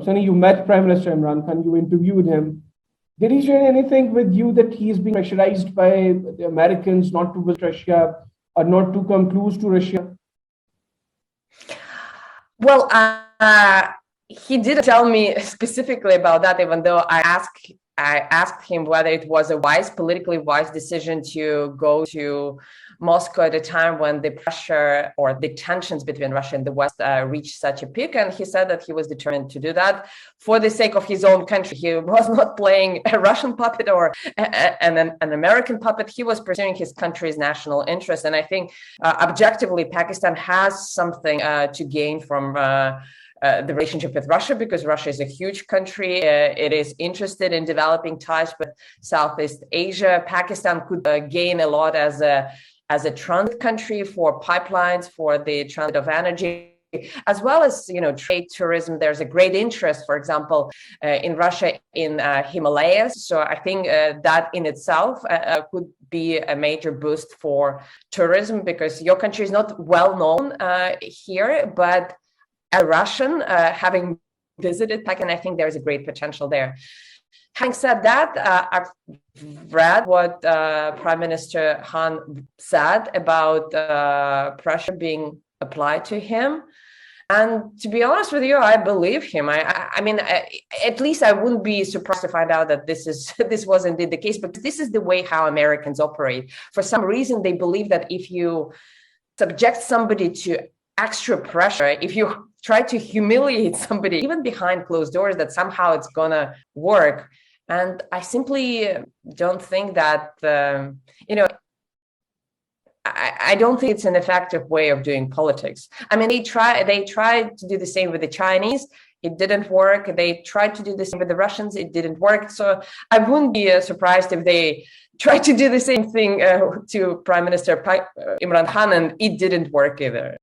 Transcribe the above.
Sunny, you met Prime Minister Imran Khan, you interviewed him. Did he share anything with you that he is being pressurized by the Americans not to visit Russia or not to come close to Russia? Well, he didn't tell me specifically about that, even though I asked him whether it was a politically wise decision to go to Moscow at a time when the pressure or the tensions between Russia and the West reached such a peak. And he said that he was determined to do that for the sake of his own country. He was not playing a Russian puppet or an American puppet. He was pursuing his country's national interest. And I think objectively, Pakistan has something to gain from the relationship with Russia, because Russia is a huge country. It is interested in developing ties with Southeast Asia. Pakistan could gain a lot as a transit country for pipelines, for the transit of energy, as well as, trade, tourism. There's a great interest, for example, in Russia in Himalayas. So I think that in itself could be a major boost for tourism, because your country is not well known here, but as a Russian, having visited Pakistan, I think there's a great potential there. Having said that, I've read what Prime Minister Khan said about pressure being applied to him. And to be honest with you, I believe him. I mean, at least I wouldn't be surprised to find out that this was indeed the case, but this is the way how Americans operate. For some reason, they believe that if you subject somebody to extra pressure, if you try to humiliate somebody, even behind closed doors, that somehow it's gonna work. And I simply don't think that, I don't think it's an effective way of doing politics. I mean, they tried to do the same with the Chinese. It didn't work. They tried to do the same with the Russians. It didn't work. So I wouldn't be surprised if they tried to do the same thing to Prime Minister Imran Khan, and it didn't work either.